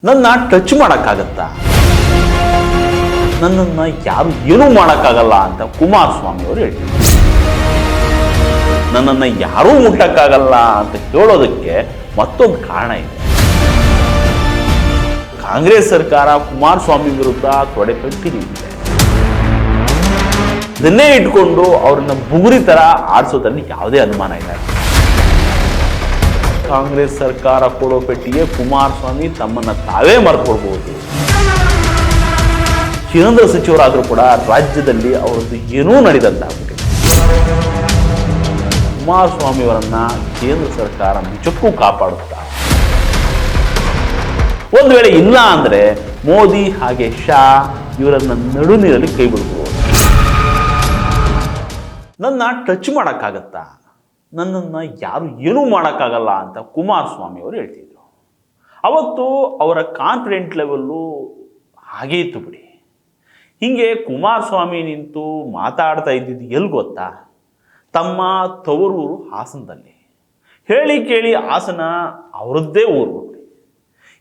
ನನ್ನ ಟಚ್ ಮಾಡೋಕ್ಕಾಗತ್ತಾ? ನನ್ನನ್ನು ಯಾರು ಏನೂ ಮಾಡೋಕ್ಕಾಗಲ್ಲ ಅಂತ ಕುಮಾರಸ್ವಾಮಿ ಅವರು ಹೇಳ್ತಾರೆ. ನನ್ನನ್ನು ಯಾರೂ ಮುಟ್ಟಕ್ಕಾಗಲ್ಲ ಅಂತ ಹೇಳೋದಕ್ಕೆ ಮತ್ತೊಂದು ಕಾರಣ ಇದೆ. ಕಾಂಗ್ರೆಸ್ ಸರ್ಕಾರ ಕುಮಾರಸ್ವಾಮಿ ವಿರುದ್ಧ ತೊಡೆ ತಟ್ಟಿ ನಿಂತಿದೆ. ಇದನ್ನೇ ಇಟ್ಕೊಂಡು ಅವ್ರನ್ನ ಬುಗುರಿ ತರ ಆಡಿಸೋದ್ರಲ್ಲಿ ಯಾವುದೇ ಅನುಮಾನ ಇಲ್ಲ. ಕಾಂಗ್ರೆಸ್ ಸರ್ಕಾರ ಕೊಡೋ ಪೆಟ್ಟಿಗೆ ಕುಮಾರಸ್ವಾಮಿ ತಮ್ಮನ್ನ ತಾವೇ ಮರ್ಕೊಳ್ಬಹುದು. ಕೇಂದ್ರ ಸಚಿವರಾದರೂ ಕೂಡ ರಾಜ್ಯದಲ್ಲಿ ಅವರದ್ದು ಏನೂ ನಡೆದಂತಾಗ್ಬಿಟ್ಟಿದೆ. ಕುಮಾರಸ್ವಾಮಿ ಅವರನ್ನ ಕೇಂದ್ರ ಸರ್ಕಾರ ನಿಜಕ್ಕೂ ಕಾಪಾಡುತ್ತಾ? ಒಂದು ವೇಳೆ ಇಲ್ಲ ಅಂದ್ರೆ ಮೋದಿ ಹಾಗೆ ಶಾ ಇವರನ್ನ ನಡುನೀರಲ್ಲಿ ಕೈ ಬಿಡಬಹುದು. ನನ್ನ ಟಚ್ ಮಾಡೋಕ್ಕಾಗತ್ತಾ? ನನ್ನನ್ನು ಯಾರು ಏನೂ ಮಾಡೋಕ್ಕಾಗಲ್ಲ ಅಂತ ಕುಮಾರಸ್ವಾಮಿ ಅವರು ಹೇಳ್ತಿದ್ರು. ಅವತ್ತು ಅವರ ಕಾನ್ಫಿಡೆಂಟ್ ಲೆವೆಲ್ಲು ಹಾಗೇ ಇತ್ತು ಬಿಡಿ. ಹೀಗೆ ಕುಮಾರಸ್ವಾಮಿ ನಿಂತು ಮಾತಾಡ್ತಾ ಇದ್ದಿದ್ದು ಎಲ್ಲಿ ಗೊತ್ತಾ? ತಮ್ಮ ತವರೂರು ಹಾಸನದಲ್ಲಿ. ಹೇಳಿ ಕೇಳಿ ಹಾಸನ ಅವರದ್ದೇ ಊರು.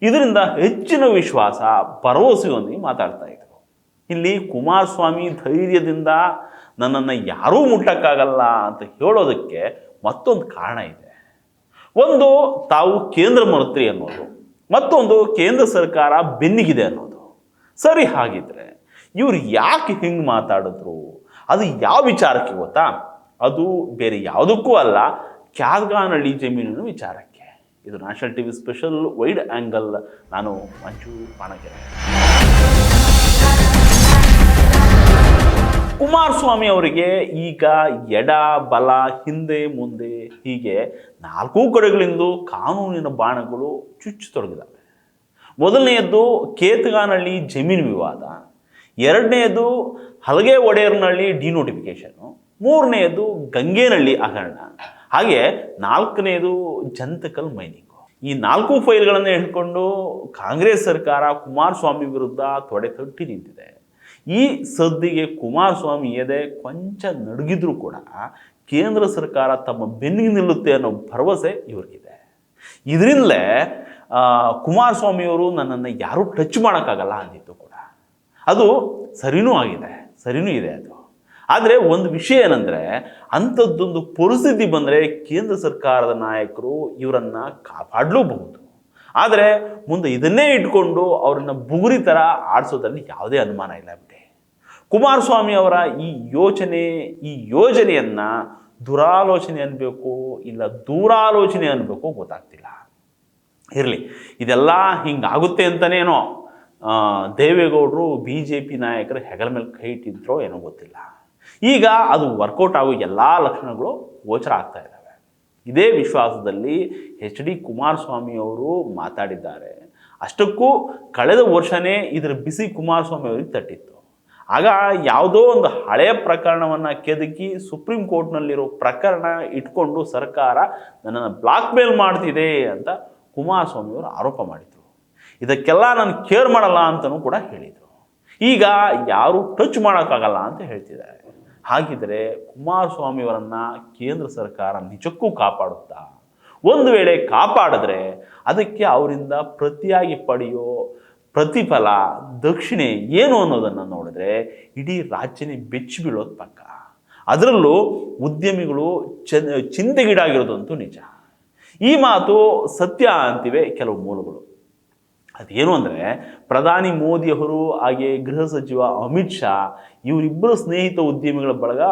ಇದರಿಂದ ಹೆಚ್ಚಿನ ವಿಶ್ವಾಸ ಭರವಸೆಯೊಂದಿಗೆ ಮಾತಾಡ್ತಾ ಇದ್ರು. ಇಲ್ಲಿ ಕುಮಾರಸ್ವಾಮಿ ಧೈರ್ಯದಿಂದ ನನ್ನನ್ನು ಯಾರೂ ಮುಟ್ಟಕ್ಕಾಗಲ್ಲ ಅಂತ ಹೇಳೋದಕ್ಕೆ ಮತ್ತೊಂದು ಕಾರಣ ಇದೆ. ಒಂದು, ತಾವು ಕೇಂದ್ರ ಮಂತ್ರಿ ಅನ್ನೋದು, ಮತ್ತೊಂದು ಕೇಂದ್ರ ಸರ್ಕಾರ ಬೆನ್ನಿಗಿದೆ ಅನ್ನೋದು. ಸರಿ, ಹಾಗಿದ್ರೆ ಇವ್ರು ಯಾಕೆ ಹಿಂಗೆ ಮಾತಾಡಿದ್ರು? ಅದು ಯಾವ ವಿಚಾರಕ್ಕೆ ಗೊತ್ತಾ? ಅದು ಬೇರೆ ಯಾವುದಕ್ಕೂ ಅಲ್ಲ, ಕ್ಯಾತ್ಗಾನಹಳ್ಳಿ ಜಮೀನಿನ ವಿಚಾರಕ್ಕೆ. ಇದು national TV special wide angle. ನಾನು ಮಂಜು ಪಾಣಗೆರೆ. ಕುಮಾರಸ್ವಾಮಿ ಅವರಿಗೆ ಈಗ ಎಡ ಬಲ ಹಿಂದೆ ಮುಂದೆ ಹೀಗೆ ನಾಲ್ಕೂ ಕಡೆಗಳಿಂದ ಕಾನೂನಿನ ಬಾಣಗಳು ಚುಚ್ಚತೊಡಗಿದ್ದಾವೆ. ಮೊದಲನೆಯದ್ದು ಕೇತಗಾನಹಳ್ಳಿ ಜಮೀನು ವಿವಾದ, ಎರಡನೆಯದು ಹಲಗೆ ಒಡೆಯರ್ನಹಳ್ಳಿ ಡಿನೋಟಿಫಿಕೇಶನು, ಮೂರನೆಯದು ಗಂಗೇನಹಳ್ಳಿ ಹಗರಣ, ಹಾಗೆ ನಾಲ್ಕನೆಯದು ಜಂತಕಲ್ ಮೈನಿಂಗು. ಈ ನಾಲ್ಕು ಫೈಲ್ಗಳನ್ನು ಹಿಡ್ಕೊಂಡು ಕಾಂಗ್ರೆಸ್ ಸರ್ಕಾರ ಕುಮಾರಸ್ವಾಮಿ ವಿರುದ್ಧ ತೊಡೆ ತಟ್ಟಿ ನಿಂತಿದೆ. ಈ ಸದ್ದಿಗೆ ಕುಮಾರಸ್ವಾಮಿ ಎದೆ ಕೊಂಚ ನಡುಗಿದ್ರು ಕೂಡ ಕೇಂದ್ರ ಸರ್ಕಾರ ತಮ್ಮ ಬೆನ್ನಿಗೆ ನಿಲ್ಲುತ್ತೆ ಅನ್ನೋ ಭರವಸೆ ಇವ್ರಿಗಿದೆ. ಇದರಿಂದಲೇ ಕುಮಾರಸ್ವಾಮಿಯವರು ನನ್ನನ್ನು ಯಾರೂ ಟಚ್ ಮಾಡೋಕ್ಕಾಗಲ್ಲ ಅಂದಿತ್ತು ಕೂಡ. ಅದು ಸರಿನೂ ಆಗಿದೆ, ಸರಿನೂ ಇದೆ ಅದು. ಆದರೆ ಒಂದು ವಿಷಯ ಏನಂದರೆ, ಅಂಥದ್ದೊಂದು ಪರಿಸ್ಥಿತಿ ಬಂದರೆ ಕೇಂದ್ರ ಸರ್ಕಾರದ ನಾಯಕರು ಇವರನ್ನು ಕಾಪಾಡಲೂಬಹುದು. ಆದರೆ ಮುಂದೆ ಇದನ್ನೇ ಇಟ್ಕೊಂಡು ಅವರನ್ನು ಬುಗುರಿ ಥರ ಆಡಿಸೋದ್ರಲ್ಲಿ ಯಾವುದೇ ಅನುಮಾನ ಇಲ್ಲ ಬಿಡಿ. ಕುಮಾರಸ್ವಾಮಿ ಅವರ ಈ ಯೋಜನೆಯನ್ನು ದುರಾಲೋಚನೆ ಅನ್ಬೇಕು ಇಲ್ಲ ದೂರಾಲೋಚನೆ ಅನ್ಬೇಕು ಗೊತ್ತಾಗ್ತಿಲ್ಲ. ಇರಲಿ, ಇದೆಲ್ಲ ಹಿಂಗಾಗುತ್ತೆ ಅಂತನೇನೋ ದೇವೇಗೌಡರು BJP ನಾಯಕರು ಹೆಗಲ ಮೇಲೆ ಕೈ ಇಟ್ಟಿದ್ರೋ ಏನೋ ಗೊತ್ತಿಲ್ಲ. ಈಗ ಅದು ವರ್ಕೌಟ್ ಆಗೋ ಎಲ್ಲ ಲಕ್ಷಣಗಳು ಗೋಚರ ಆಗ್ತಾ ಇದ್ದಾವೆ. ಇದೇ ವಿಶ್ವಾಸದಲ್ಲಿ HD ಕುಮಾರಸ್ವಾಮಿ ಅವರು ಮಾತಾಡಿದ್ದಾರೆ. ಅಷ್ಟಕ್ಕೂ ಕಳೆದ ವರ್ಷವೇ ಇದರ ಬಿಸಿ ಕುಮಾರಸ್ವಾಮಿ ಅವರಿಗೆ ತಟ್ಟಿತ್ತು. ಆಗ ಯಾವುದೋ ಒಂದು ಹಳೆಯ ಪ್ರಕರಣವನ್ನು ಕೆದಕಿ ಸುಪ್ರೀಂ ಕೋರ್ಟ್ನಲ್ಲಿರೋ ಪ್ರಕರಣ ಇಟ್ಕೊಂಡು ಸರ್ಕಾರ ನನ್ನನ್ನು ಬ್ಲಾಕ್ ಮೇಲ್ ಮಾಡ್ತಿದೆ ಅಂತ ಕುಮಾರಸ್ವಾಮಿ ಅವರು ಆರೋಪ ಮಾಡಿದರು. ಇದಕ್ಕೆಲ್ಲ ನಾನು ಕೇರ್ ಮಾಡಲ್ಲ ಅಂತಲೂ ಕೂಡ ಹೇಳಿದರು. ಈಗ ಯಾರು ಟಚ್ ಮಾಡೋಕ್ಕಾಗಲ್ಲ ಅಂತ ಹೇಳ್ತಿದ್ದಾರೆ. ಹಾಗಿದ್ರೆ ಕುಮಾರಸ್ವಾಮಿಯವರನ್ನು ಕೇಂದ್ರ ಸರ್ಕಾರ ನಿಜಕ್ಕೂ ಕಾಪಾಡುತ್ತಾ? ಒಂದು ವೇಳೆ ಕಾಪಾಡಿದ್ರೆ ಅದಕ್ಕೆ ಅವರಿಂದ ಪ್ರತಿಯಾಗಿ ಪಡೆಯೋ ಪ್ರತಿಫಲ ದಕ್ಷಿಣೆ ಏನು ಅನ್ನೋದನ್ನು ನೋಡಿದ್ರೆ ಇಡೀ ರಾಜ್ಯನೇ ಬೆಚ್ಚಿ ಬೀಳೋದು ಪಕ್ಕ. ಅದರಲ್ಲೂ ಉದ್ಯಮಿಗಳು ಚಿಂತೆಗೀಡಾಗಿರೋದಂತೂ ನಿಜ. ಈ ಮಾತು ಸತ್ಯ ಅಂತಿವೆ ಕೆಲವು ಮೂಲಗಳು. ಅದೇನು ಅಂದರೆ, ಪ್ರಧಾನಿ ಮೋದಿಯವರು ಹಾಗೆ ಗೃಹ ಸಚಿವ ಅಮಿತ್ ಶಾ ಇವರಿಬ್ಬರು ಸ್ನೇಹಿತ ಉದ್ಯಮಿಗಳ ಬಳಗ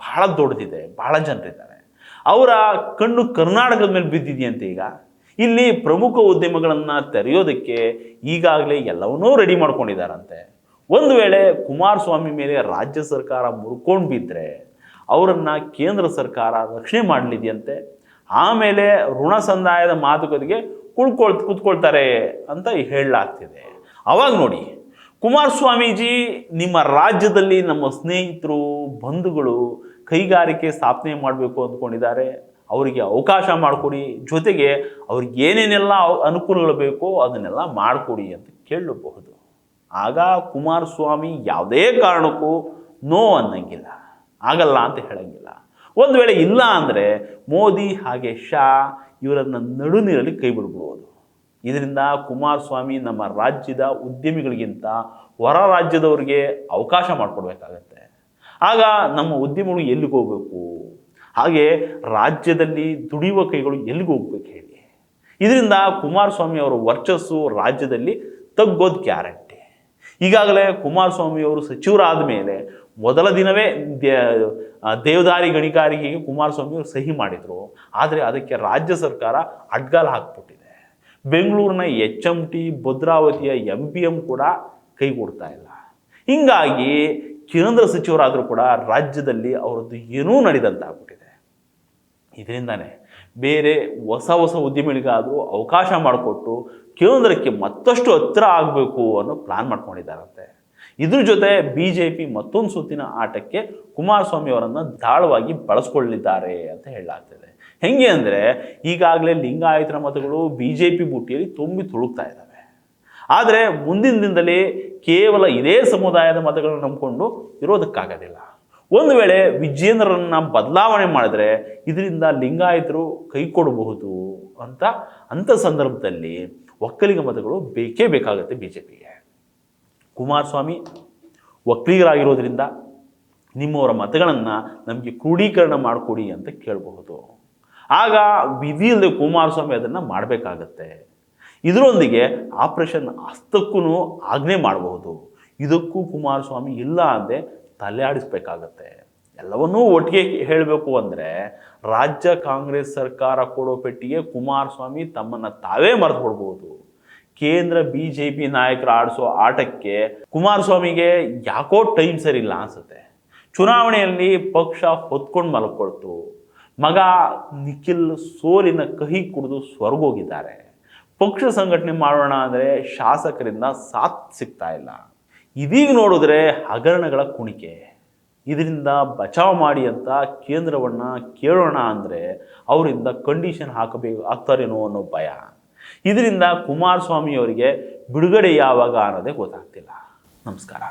ಬಹಳ ದೊಡ್ಡದಿದೆ, ಬಹಳ ಜನರಿದ್ದಾರೆ. ಅವರ ಕಣ್ಣು ಕರ್ನಾಟಕದ ಮೇಲೆ ಬಿದ್ದಿದೆಯಂತೆ. ಈಗ ಇಲ್ಲಿ ಪ್ರಮುಖ ಉದ್ಯಮಗಳನ್ನು ತೆರೆಯೋದಕ್ಕೆ ಈಗಾಗಲೇ ಎಲ್ಲವನ್ನೂ ರೆಡಿ ಮಾಡ್ಕೊಂಡಿದ್ದಾರಂತೆ. ಒಂದು ವೇಳೆ ಕುಮಾರಸ್ವಾಮಿ ಮೇಲೆ ರಾಜ್ಯ ಸರ್ಕಾರ ಮುರ್ಕೊಂಡು ಬಿದ್ದರೆ ಅವರನ್ನು ಕೇಂದ್ರ ಸರ್ಕಾರ ರಕ್ಷಣೆ ಮಾಡಲಿದೆಯಂತೆ. ಆಮೇಲೆ ಋಣ ಸಂದಾಯದ ಮಾತುಕತೆಗೆ ಕೂತ್ಕೊಳ್ತಾರೆ ಅಂತ ಹೇಳಲಾಗ್ತಿದೆ. ಅವಾಗ ನೋಡಿ, ಕುಮಾರಸ್ವಾಮೀಜಿ ನಿಮ್ಮ ರಾಜ್ಯದಲ್ಲಿ ನಮ್ಮ ಸ್ನೇಹಿತರು ಬಂಧುಗಳು ಕೈಗಾರಿಕೆ ಸ್ಥಾಪನೆ ಮಾಡಬೇಕು ಅಂದ್ಕೊಂಡಿದ್ದಾರೆ, ಅವರಿಗೆ ಅವಕಾಶ ಮಾಡಿಕೊಡಿ, ಜೊತೆಗೆ ಅವ್ರಿಗೆ ಏನೇನೆಲ್ಲ ಅನುಕೂಲಗಳು ಬೇಕೋ ಅದನ್ನೆಲ್ಲ ಮಾಡಿಕೊಡಿ ಅಂತ ಕೇಳಬಹುದು. ಆಗ ಕುಮಾರಸ್ವಾಮಿ ಯಾವುದೇ ಕಾರಣಕ್ಕೂ ನೋ ಅನ್ನಂಗಿಲ್ಲ, ಆಗಲ್ಲ ಅಂತ ಹೇಳಂಗಿಲ್ಲ. ಒಂದು ವೇಳೆ ಇಲ್ಲ ಅಂದರೆ ಮೋದಿ ಹಾಗೆ ಶಾ ಇವರನ್ನು ನಡುನೀರಲ್ಲಿ ಕೈ ಬಿಡ್ಬೋದು. ಇದರಿಂದ ಕುಮಾರಸ್ವಾಮಿ ನಮ್ಮ ರಾಜ್ಯದ ಉದ್ಯಮಿಗಳಿಗಿಂತ ಹೊರ ರಾಜ್ಯದವರಿಗೆ ಅವಕಾಶ ಮಾಡಿಕೊಡ್ಬೇಕಾಗತ್ತೆ. ಆಗ ನಮ್ಮ ಉದ್ಯಮಿಗಳು ಎಲ್ಲಿಗೆ ಹೋಗಬೇಕು, ಹಾಗೆ ರಾಜ್ಯದಲ್ಲಿ ದುಡಿಯುವ ಕೈಗಳು ಎಲ್ಲಿಗೆ ಹೋಗ್ಬೇಕು ಹೇಳಿ. ಇದರಿಂದ ಕುಮಾರಸ್ವಾಮಿ ಅವರ ವರ್ಚಸ್ಸು ರಾಜ್ಯದಲ್ಲಿ ತಗ್ಗೋದು ಗ್ಯಾರಂಟಿ. ಈಗಾಗಲೇ ಕುಮಾರಸ್ವಾಮಿ ಅವರು ಸಚಿವರಾದ ಮೇಲೆ ಮೊದಲ ದಿನವೇ ದೇವದಾರಿ ಗಣಿಗಾರಿಕೆಗೆ ಕುಮಾರಸ್ವಾಮಿ ಅವರು ಸಹಿ ಮಾಡಿದರು. ಆದರೆ ಅದಕ್ಕೆ ರಾಜ್ಯ ಸರ್ಕಾರ ಅಡ್ಗಾಲ ಹಾಕ್ಬಿಟ್ಟಿದೆ. ಬೆಂಗಳೂರಿನ HMT, ಭದ್ರಾವತಿಯ MPM ಕೂಡ ಕೈಗೂಡ್ತಾ ಇಲ್ಲ. ಹೀಗಾಗಿ ಕೇಂದ್ರ ಸಚಿವರಾದರೂ ಕೂಡ ರಾಜ್ಯದಲ್ಲಿ ಅವರದ್ದು ಏನೂ ನಡೆದಂತಾಗ್ಬಿಟ್ಟಿದೆ. ಇದರಿಂದಾನೇ ಬೇರೆ ಹೊಸ ಉದ್ಯಮಿಗಳಿಗಾದರೂ ಅವಕಾಶ ಮಾಡಿಕೊಟ್ಟು ಕೇಂದ್ರಕ್ಕೆ ಮತ್ತಷ್ಟು ಹತ್ತಿರ ಆಗಬೇಕು ಅನ್ನೋ ಪ್ಲಾನ್ ಮಾಡ್ಕೊಂಡಿದ್ದಾರಂತೆ. ಇದ್ರ ಜೊತೆ BJP ಮತ್ತೊಂದು ಸುತ್ತಿನ ಆಟಕ್ಕೆ ಕುಮಾರಸ್ವಾಮಿ ಅವರನ್ನು ದಾಳವಾಗಿ ಬಳಸ್ಕೊಳ್ಳಿದ್ದಾರೆ ಅಂತ ಹೇಳಲಾಗ್ತದೆ. ಹೆಂಗೆ ಅಂದರೆ ಈಗಾಗಲೇ ಲಿಂಗಾಯತರ ಮತಗಳು BJP ಬುಟ್ಟಿಯಲ್ಲಿ ತುಂಬಿ ತುಳುಕ್ತಾ ಇದ್ದಾವೆ. ಆದರೆ ಮುಂದಿನ ದಿನದಲ್ಲಿ ಕೇವಲ ಇದೇ ಸಮುದಾಯದ ಮತಗಳನ್ನು ನಂಬಿಕೊಂಡು ಇರೋದಕ್ಕಾಗೋದಿಲ್ಲ. ಒಂದು ವೇಳೆ ವಿಜೇಂದ್ರರನ್ನ ಬದಲಾವಣೆ ಮಾಡಿದ್ರೆ ಇದರಿಂದ ಲಿಂಗಾಯತರು ಕೈ ಕೊಡಬಹುದು ಅಂಥ ಸಂದರ್ಭದಲ್ಲಿ ಒಕ್ಕಲಿಗ ಮತಗಳು ಬೇಕೇ ಬೇಕಾಗುತ್ತೆ BJPಗೆ. ಕುಮಾರಸ್ವಾಮಿ ಒಕ್ಕಲಿಗರಾಗಿರೋದ್ರಿಂದ ನಿಮ್ಮವರ ಮತಗಳನ್ನು ನಮಗೆ ಕ್ರೋಢೀಕರಣ ಮಾಡಿಕೊಡಿ ಅಂತ ಕೇಳಬಹುದು. ಆಗ ವಿಧಿಯಿಲ್ಲದೆ ಕುಮಾರಸ್ವಾಮಿ ಅದನ್ನು ಮಾಡಬೇಕಾಗತ್ತೆ. ಇದರೊಂದಿಗೆ ಆಪರೇಷನ್ ಹಸ್ತಕ್ಕೂ ಆಜ್ಞೆ ಮಾಡಬಹುದು. ಇದಕ್ಕೂ ಕುಮಾರಸ್ವಾಮಿ ಇಲ್ಲ ಅಂದೆ ತಲೆ ಆಡಿಸ್ಬೇಕಾಗತ್ತೆ. ಎಲ್ಲವನ್ನೂ ಒಟ್ಟಿಗೆ ಹೇಳಬೇಕು ಅಂದರೆ ರಾಜ್ಯ ಕಾಂಗ್ರೆಸ್ ಸರ್ಕಾರ ಕೊಡೋ ಪೆಟ್ಟಿಗೆ ಕುಮಾರಸ್ವಾಮಿ ತಮ್ಮನ್ನು ತಾವೇ ಮರೆತು ಬಿಡ್ಬೋದು. ಕೇಂದ್ರ BJP ನಾಯಕರು ಆಡಿಸೋ ಆಟಕ್ಕೆ ಕುಮಾರಸ್ವಾಮಿಗೆ ಯಾಕೋ ಟೈಮ್ ಸರಿಯಿಲ್ಲ ಅನಿಸುತ್ತೆ. ಚುನಾವಣೆಯಲ್ಲಿ ಪಕ್ಷ ಹೊತ್ಕೊಂಡು ಮಲ್ಕೊಳ್ತು. ಮಗ ನಿಖಿಲ್ ಸೋಲಿನ ಕಹಿ ಕುಡಿದು ಸ್ವರ್ಗೋಗಿದ್ದಾರೆ. ಪಕ್ಷ ಸಂಘಟನೆ ಮಾಡೋಣ ಅಂದರೆ ಶಾಸಕರಿಂದ ಸಾಥ್ ಸಿಗ್ತಾ ಇಲ್ಲ. ಇದೀಗ ನೋಡಿದ್ರೆ ಹಗರಣಗಳ ಕುಣಿಕೆ. ಇದರಿಂದ ಬಚಾವ್ ಮಾಡಿ ಅಂತ ಕೇಂದ್ರವನ್ನು ಕೇಳೋಣ ಅಂದರೆ ಅವರಿಂದ ಕಂಡೀಷನ್ ಆಗ್ತಾರೇನೋ ಅನ್ನೋ ಭಯ. ಇದರಿಂದ ಕುಮಾರಸ್ವಾಮಿ ಅವರಿಗೆ ಬಿಡುಗಡೆ ಯಾವಾಗ ಅನ್ನೋದೇ ಗೊತ್ತಾಗ್ತಿಲ್ಲ. ನಮಸ್ಕಾರ.